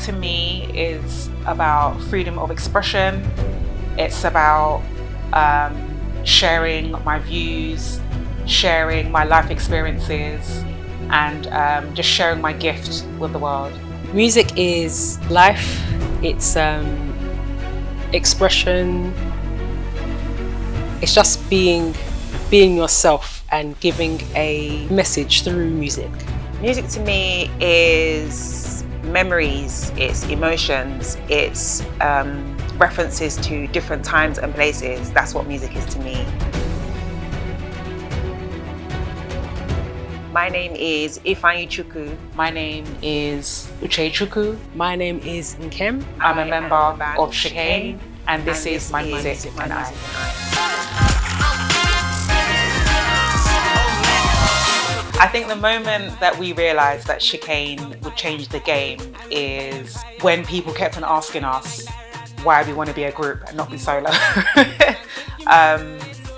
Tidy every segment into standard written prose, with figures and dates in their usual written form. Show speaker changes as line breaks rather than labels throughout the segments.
to me is about freedom of expression. It's about sharing my views, sharing my life experiences, and just sharing my gift with the world.
Music is life, it's expression, it's just being yourself and giving a message through music.
Music to me is memories, it's emotions, it's references to different times and places. That's what music is to me. My name is Ifeanyichukwu.
My name is Uchechukwu.
My name is Nkem.
I'm a member of Shiikane, and this is My Music and I. I think the moment that we realised that Shiikane would change the game is when people kept on asking us why we want to be a group and not be solo.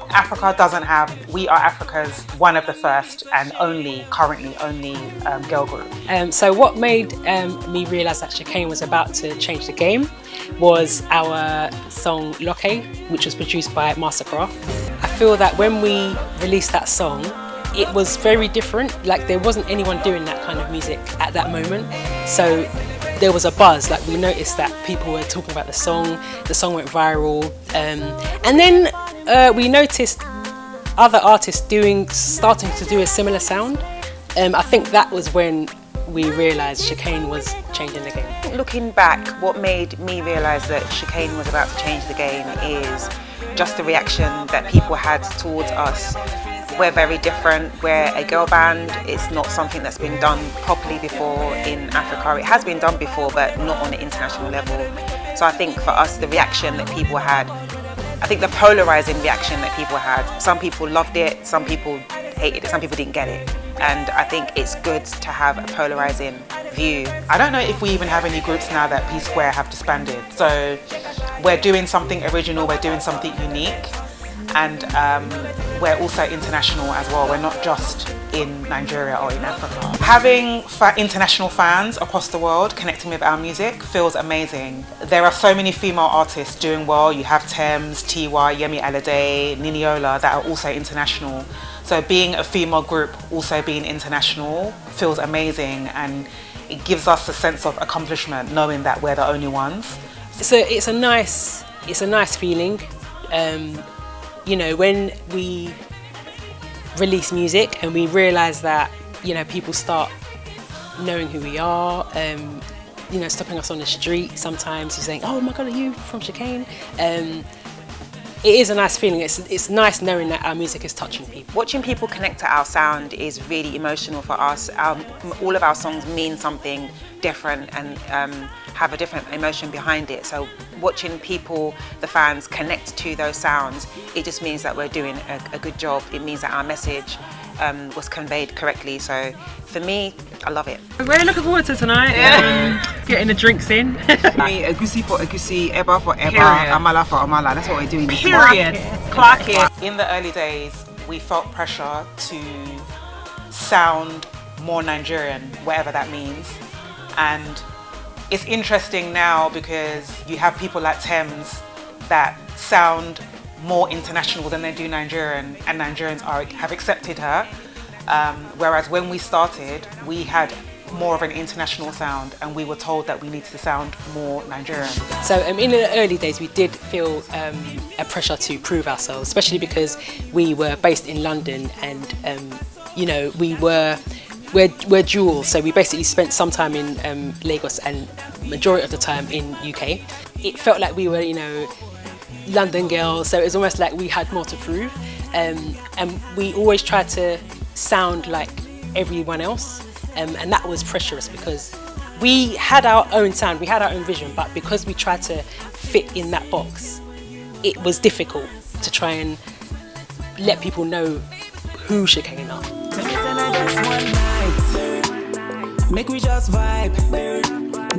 Africa doesn't have, we are Africa's one of the first and currently only girl group.
So what made me realise that Shiikane was about to change the game was our song Loke, which was produced by Mastercraft. I feel that when we released that song, it was very different. Like, there wasn't anyone doing that kind of music at that moment. So there was a buzz. Like, we noticed that people were talking about the song went viral. And then we noticed other artists starting to do a similar sound. I think that was when we realised Shiikane was changing the game.
Looking back, what made me realise that Shiikane was about to change the game is just the reaction that people had towards us. We're very different. We're a girl band. It's not something that's been done properly before in Africa. It has been done before, but not on an international level. So I think for us, the reaction that people had, I think the polarizing reaction that people had, some people loved it, some people hated it, some people didn't get it. And I think it's good to have a polarizing view.
I don't know if we even have any groups now that P Square have disbanded. So we're doing something original, we're doing something unique. And we're also international as well. We're not just in Nigeria or in Africa. Having international fans across the world connecting with our music feels amazing. There are so many female artists doing well. You have Thames, Tiwa, Yemi Alade, Niniola that are also international. So being a female group, also being international, feels amazing, and it gives us a sense of accomplishment knowing that we're the only ones.
So it's a nice feeling. You know, when we release music and we realise that, you know, people start knowing who we are, you know, stopping us on the street sometimes, you're saying, oh my God, are you from Shiikane? It is a nice feeling. It's nice knowing that our music is touching people.
Watching people connect to our sound is really emotional for us. All of our songs mean something different and have a different emotion behind it. So watching people, the fans, connect to those sounds, it just means that we're doing a good job. It means that our message was conveyed correctly. So for me, I love it.
We're looking forward to tonight, getting the drinks in.
Egusi for egusi, eba for eba, amala for amala. That's what we're doing.
Period. Clock it.
In the early days, we felt pressure to sound more Nigerian, whatever that means. And it's interesting now because you have people like Thames that sound more international than they do Nigerian, and Nigerians have accepted her. Whereas when we started, we had more of an international sound and we were told that we needed to sound more Nigerian.
So in the early days we did feel a pressure to prove ourselves, especially because we were based in London and you know, we're dual, so we basically spent some time in Lagos and majority of the time in UK. It felt like we were, you know, London girls, so it was almost like we had more to prove, and we always tried to sound like everyone else, and that was pressurous because we had our own sound, we had our own vision, but because we tried to fit in that box, it was difficult to try and let people know who Shiikane are.
Make we just vibe,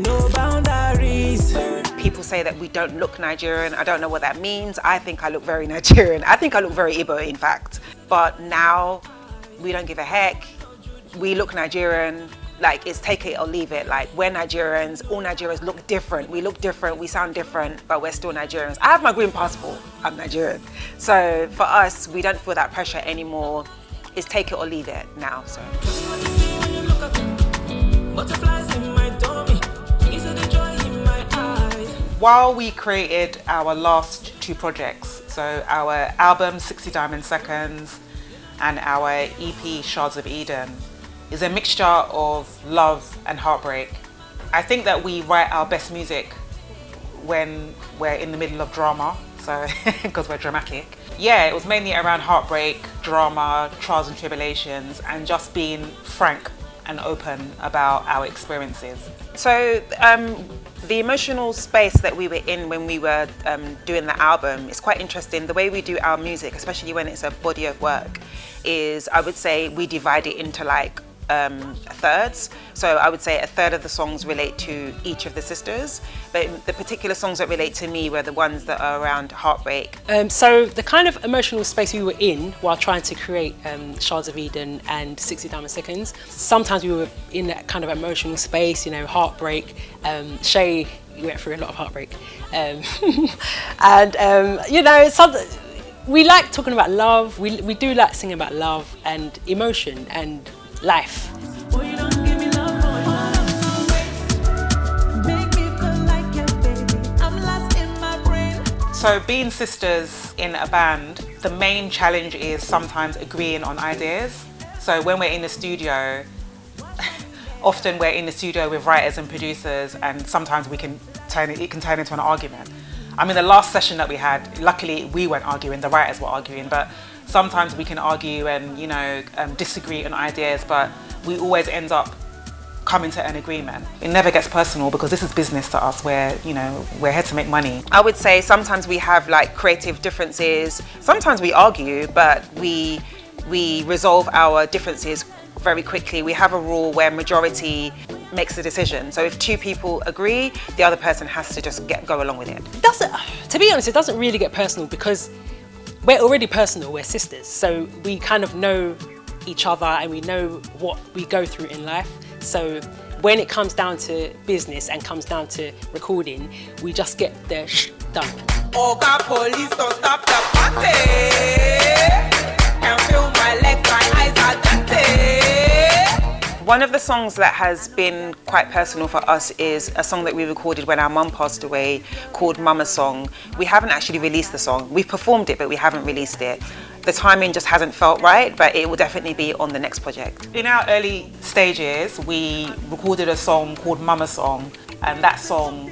no boundaries.
People say that we don't look Nigerian. I don't know what that means. I think I look very Nigerian. I think I look very Igbo, in fact. But now we don't give a heck. We look Nigerian. like it's take it or leave it. Like we're Nigerians, all Nigerians look different. We look different, we sound different, but we're still Nigerians. I have my green passport, I'm Nigerian. So for us, we don't feel that pressure anymore. It's take it or leave it now, so.
While we created our last 2 projects, so our album 60 Diamond Seconds and our EP Shards of Eden, is a mixture of love and heartbreak. I think that we write our best music when we're in the middle of drama, so because we're dramatic. Yeah, it was mainly around heartbreak, drama, trials and tribulations, and just being frank and open about our experiences.
So the emotional space that we were in when we were doing the album is quite interesting. The way we do our music, especially when it's a body of work, is I would say we divide it into like thirds. So I would say a third of the songs relate to each of the sisters, but the particular songs that relate to me were the ones that are around heartbreak.
So the kind of emotional space we were in while trying to create Shards of Eden and 60 Diamond Seconds, sometimes we were in that kind of emotional space, you know, heartbreak. Shay went through a lot of heartbreak. And you know, we like talking about love. We do like singing about love and emotion and life.
So being sisters in a band, the main challenge is sometimes agreeing on ideas. So when we're in the studio, often we're in the studio with writers and producers, and sometimes it can turn into an argument. I mean, the last session that we had, luckily we weren't arguing, the writers were arguing, but sometimes we can argue and, you know, disagree on ideas, but we always end up coming to an agreement. It never gets personal because this is business to us. We're here to make money.
I would say sometimes we have like creative differences. Sometimes we argue, but we resolve our differences very quickly. We have a rule where majority makes the decision. So if 2 people agree, the other person has to just go along with it.
To be honest, it doesn't really get personal because we're already personal, we're sisters. So we kind of know each other and we know what we go through in life. So when it comes down to business and comes down to recording, we just get the done.
Oga police, don't stop the party. Can feel my legs, my eyes are dirty.
One of the songs that has been quite personal for us is a song that we recorded when our mum passed away called Mama Song. We haven't actually released the song. We've performed it, but we haven't released it. The timing just hasn't felt right, but it will definitely be on the next project.
In our early stages, we recorded a song called Mama Song, and that song,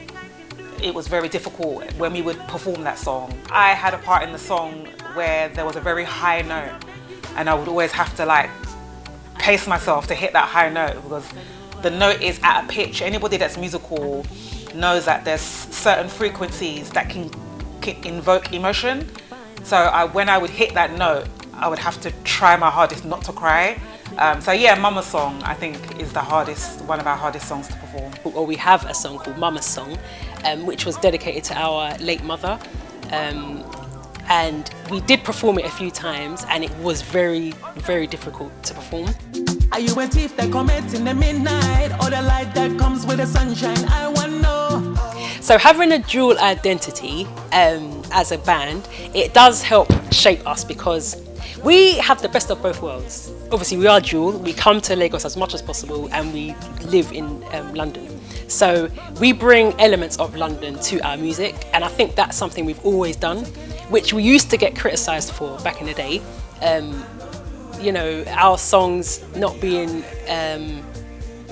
it was very difficult when we would perform that song. I had a part in the song where there was a very high note, and I would always have to like pace myself to hit that high note because the note is at a pitch. Anybody that's musical knows that there's certain frequencies that can invoke emotion. So when I would hit that note, I would have to try my hardest not to cry. So yeah, Mama Song I think is one of our hardest songs to perform.
Well, we have a song called Mama Song, which was dedicated to our late mother. And we did perform it a few times and it was very, very difficult to perform.
Are you a thief that commits in the midnight or the light that comes with the sunshine? I want to know.
So having a dual identity as a band, it does help shape us because we have the best of both worlds. Obviously we are dual, we come to Lagos as much as possible and we live in London. So we bring elements of London to our music and I think that's something we've always done, which we used to get criticised for back in the day. You know, our songs not being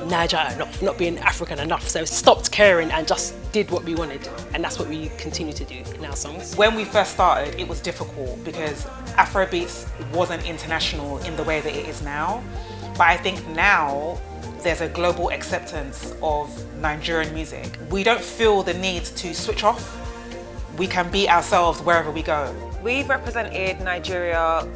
Niger enough, not being African enough, so stopped caring and just did what we wanted, and that's what we continue to do in our songs.
When we first started, it was difficult because Afrobeats wasn't international in the way that it is now, but I think now there's a global acceptance of Nigerian music. We don't feel the need to switch off. We can be ourselves wherever we go.
We've represented Nigeria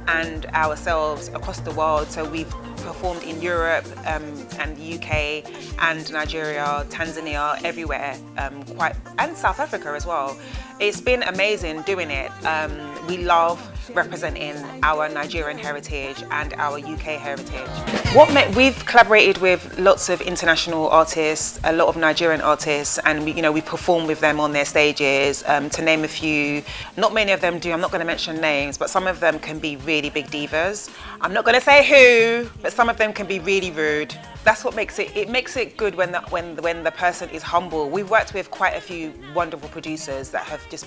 and ourselves across the world. So we've performed in Europe and the UK and Nigeria, Tanzania, everywhere, and South Africa as well. It's been amazing doing it. We love representing our Nigerian heritage and our UK heritage. We've collaborated with lots of international artists, a lot of Nigerian artists, and we perform with them on their stages. To name a few, not many of them do. I'm not going to mention names, but some of them can be really big divas. I'm not going to say who, but some of them can be really rude. That's what makes it good when the person is humble. We've worked with quite a few wonderful producers that have just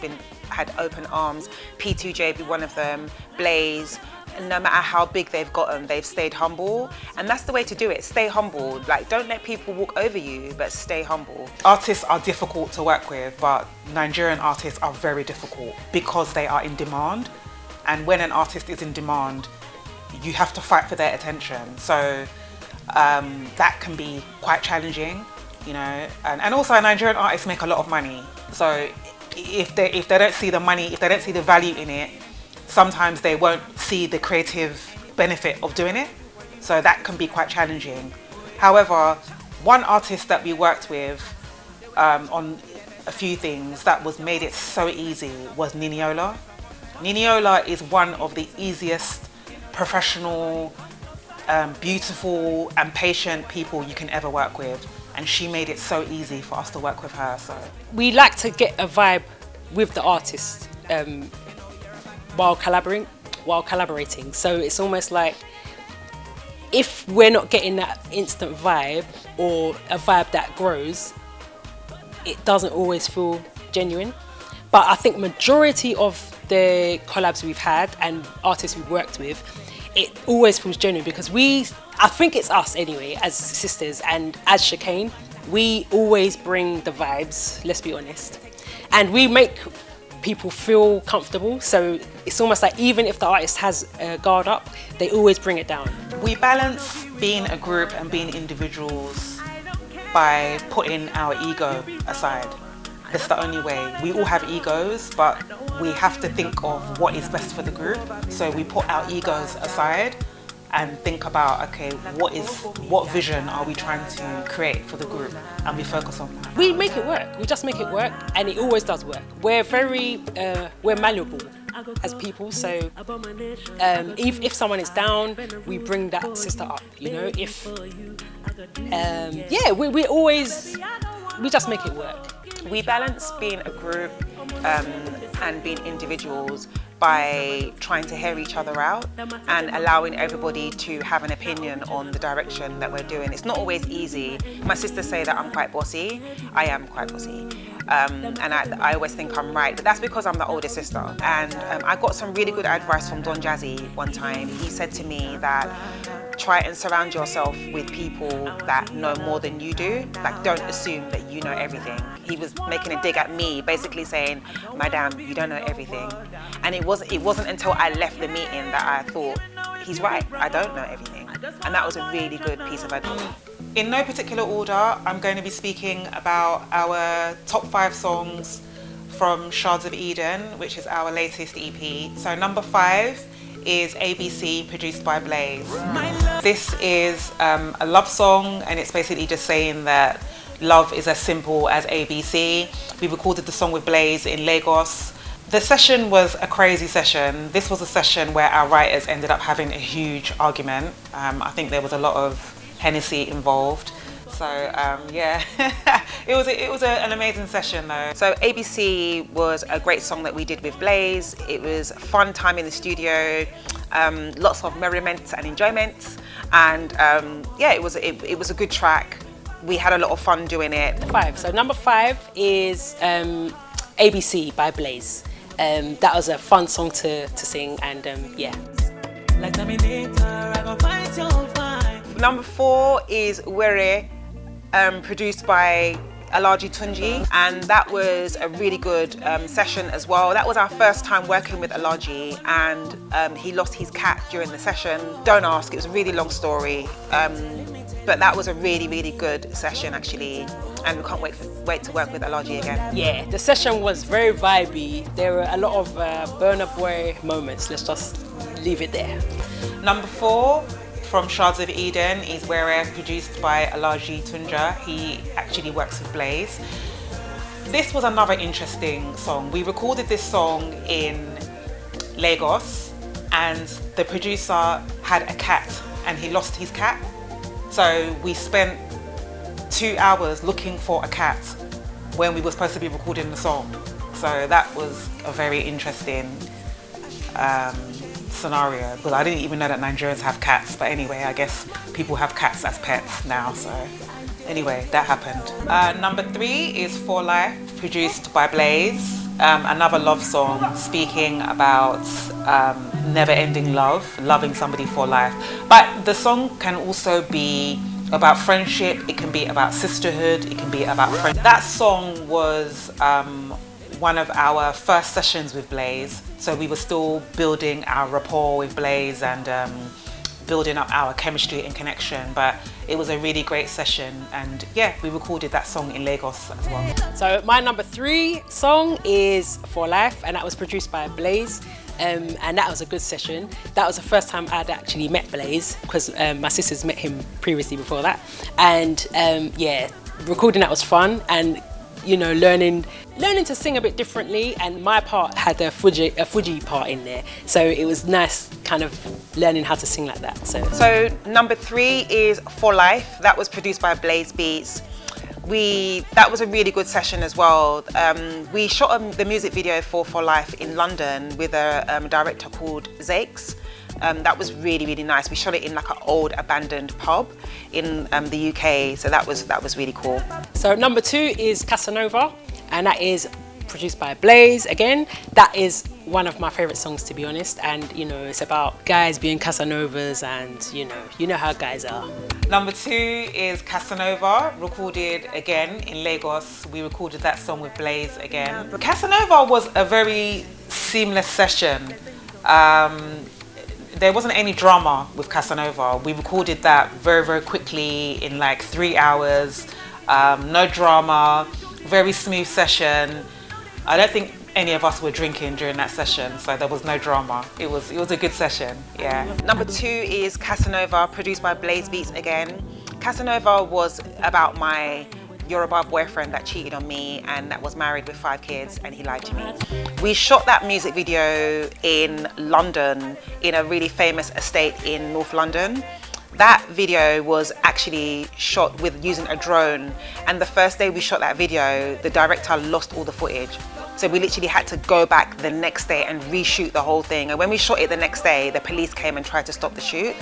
had open arms. P2J be one of them, Blaze. And no matter how big they've gotten, they've stayed humble, and that's the way to do it. Stay humble. Like, don't let people walk over you, but stay humble.
Artists are difficult to work with, but Nigerian artists are very difficult because they are in demand, and when an artist is in demand, you have to fight for their attention. So that can be quite challenging, and also Nigerian artists make a lot of money. So if they don't see the money, if they don't see the value in it, sometimes they won't see the creative benefit of doing it. So that can be quite challenging. However, one artist that we worked with on a few things that made it so easy was Niniola. Niniola is one of the easiest professional, beautiful and patient people you can ever work with, and she made it so easy for us to work with her. So
we like to get a vibe with the artist while collaborating. So it's almost like if we're not getting that instant vibe or a vibe that grows, it doesn't always feel genuine. But I think majority of the collabs we've had and artists we've worked with, it always feels genuine because I think it's us anyway, as sisters and as Shiikane, we always bring the vibes, let's be honest. And we make people feel comfortable, so it's almost like even if the artist has a guard up, they always bring it down.
We balance being a group and being individuals by putting our ego aside. That's the only way. We all have egos, but we have to think of what is best for the group. So we put our egos aside and think about, okay, what vision are we trying to create for the group, and we focus on that.
We make it work. We just make it work, and it always does work. We're we're malleable as people, so if someone is down, we bring that sister up. If we just make it work.
We balance being a group and being individuals by trying to hear each other out and allowing everybody to have an opinion on the direction that we're doing. It's not always easy. My sisters say that I'm quite bossy. I am quite bossy. And I always think I'm right, but that's because I'm the older sister. And I got some really good advice from Don Jazzy one time. He said to me that try and surround yourself with people that know more than you do. Like, don't assume that you know everything. He was making a dig at me, basically saying, Madam, you don't know everything. And it wasn't until I left the meeting that I thought, he's right, I don't know everything. And that was a really good piece of advice.
In no particular order, I'm going to be speaking about our top 5 songs from Shards of Eden, which is our latest EP. So number 5 is ABC, produced by Blaze. This is a love song, and it's basically just saying that love is as simple as ABC. We recorded the song with Blaze in Lagos. The session was a crazy session. This was a session where our writers ended up having a huge argument. I think there was a lot of Hennessy involved. So yeah, it was an amazing session though. So ABC was a great song that we did with Blaze. It was a fun time in the studio, lots of merriment and enjoyment, and yeah, it was a good track. We had a lot of fun doing it.
5. So number 5 is ABC by Blaze. That was a fun song to sing, and yeah.
Number 4 is Were, produced by Alaji Tunji, and that was a really good session as well. That was our first time working with Alaji, and he lost his cat during the session. Don't ask, it was a really long story, but that was a really, really good session actually, and we can't wait to work with Alaji again.
Yeah, the session was very vibey. There were a lot of Burnaboy moments. Let's just leave it there.
Number 4 from Shards of Eden is Were, produced by Alaji Tunja. He actually works with Blaze. This was another interesting song. We recorded this song in Lagos, and the producer had a cat and he lost his cat. So we spent 2 hours looking for a cat when we were supposed to be recording the song. So that was a very interesting scenario, because I didn't even know that Nigerians have cats. But anyway, I guess people have cats as pets now. So anyway, that happened. Number 3 is For Life, produced by Blaze. Another love song speaking about never-ending love, loving somebody for life. But the song can also be about friendship, it can be about sisterhood, it can be about friends. That song was one of our first sessions with Blaze, so we were still building our rapport with Blaze and building up our chemistry and connection, but it was a really great session, and yeah, we recorded that song in Lagos as well.
So my number 3 song is For Life, and that was produced by Blaze, and that was a good session. That was the first time I'd actually met Blaze, because my sisters met him previously before that, and yeah, recording that was fun, and you know, learning to sing a bit differently, and my part had a Fuji part in there, so it was nice kind of learning how to sing like that.
So number 3 is For Life. That was produced by Blaze Beats. That was a really good session as well. We shot the music video for Life in London with a director called Zakes. That was really, really nice. We shot it in like an old abandoned pub in the UK, so that was really cool.
So number 2 is Casanova, and that is produced by Blaze again. That is one of my favorite songs, to be honest, and you know, it's about guys being Casanovas, and you know how guys are.
Number 2 is Casanova, recorded again in Lagos. We recorded that song with Blaze again. Casanova was a very seamless session. There wasn't any drama with Casanova. We recorded that very, very quickly in like 3 hours. No drama, very smooth session. I don't think any of us were drinking during that session, so there was no drama. It was a good session, yeah.
Number 2 is Casanova, produced by Blaze Beats again. Casanova was about my Yoruba boyfriend that cheated on me and that was married with 5 kids, and he lied to me. We shot that music video in London, in a really famous estate in North London. That video was actually shot with using a drone, and the first day we shot that video, the director lost all the footage. So we literally had to go back the next day and reshoot the whole thing. And when we shot it the next day, the police came and tried to stop the shoot.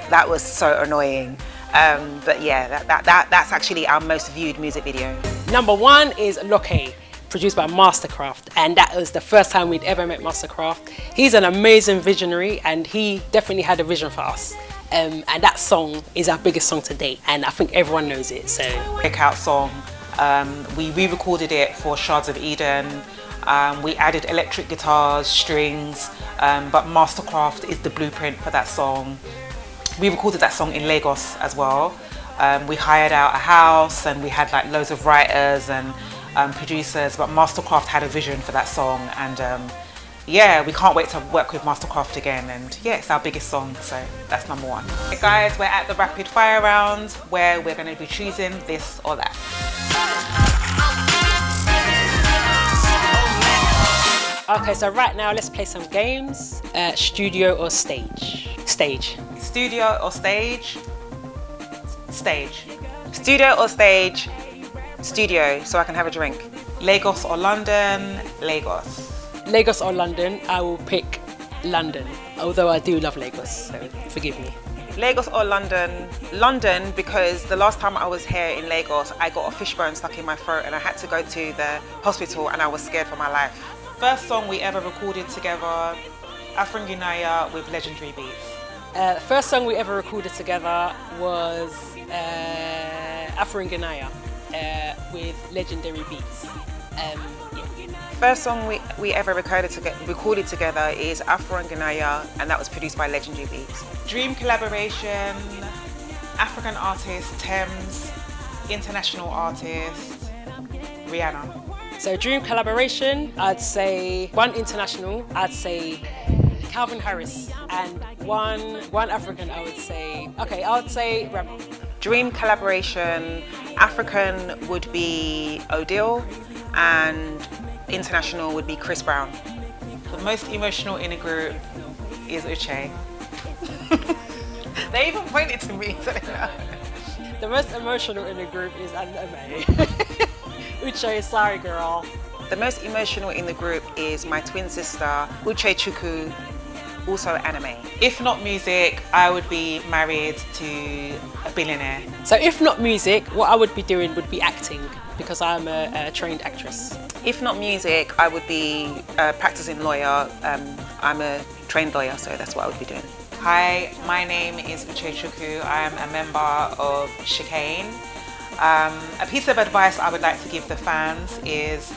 That was so annoying. But yeah, that's actually our most viewed music video.
Number 1 is Loke, produced by Mastercraft, and that was the first time we'd ever met Mastercraft. He's an amazing visionary, and he definitely had a vision for us. And that song is our biggest song to date, and I think everyone knows it. So,
breakout song. We re-recorded it for Shards of Eden. We added electric guitars, strings, but Mastercraft is the blueprint for that song. We recorded that song in Lagos as well. We hired out a house, and we had like loads of writers and producers, but Mastercraft had a vision for that song, and yeah, we can't wait to work with Mastercraft again, and yeah, it's our biggest song, so that's number 1. Okay, guys, we're at the rapid fire round where we're going to be choosing this or that.
okay, so right now let's play some games. Studio or stage? Stage.
Studio or stage? Stage.
Studio or stage? Studio, so I can have a drink.
Lagos or London? Lagos.
Lagos or London? I will pick London, although I do love Lagos, so forgive me.
Lagos or London? London, because the last time I was here in Lagos, I got a fishbone stuck in my throat and I had to go to the hospital, and I was scared for my life.
First song we ever recorded together, Afrobeats with Legendary Beats.
First song we ever recorded together was Afrobeats with Legendary Beats. Yeah.
First song we ever recorded together is Afro and Ganaya, and that was produced by Legendary Beats.
Dream collaboration, African artist Thames, international artist Rihanna.
So dream collaboration, I'd say 1 international, I'd say Calvin Harris, and one African, I would say Rema.
Dream collaboration, African would be Odile, and international would be Chris Brown.
The most emotional in a group, is Uche. They even pointed to me. So they know.
The most emotional in the group is Anime. Uche, sorry girl.
The most emotional in the group is my twin sister, Uche Chukwu, also anime.
If not music, I would be married to a billionaire.
So if not music, what I would be doing would be acting, because I'm a trained actress.
If not music, I would be a practicing lawyer. I'm a trained lawyer, so that's what I would be doing.
Hi, my name is Uche Chukwu. I am a member of Shiikane. A piece of advice I would like to give the fans is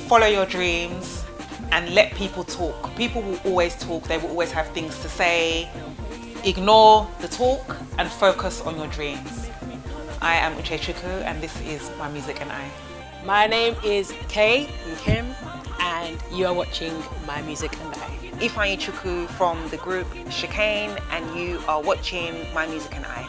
follow your dreams and let people talk. People will always talk, they will always have things to say. Ignore the talk and focus on your dreams. I am Uche Chukwu and this is My Music and I.
My name is Kay Kim and you are watching My Music and I.
Ifeanyi Chukwu from the group Shiikane and you are watching My Music and I.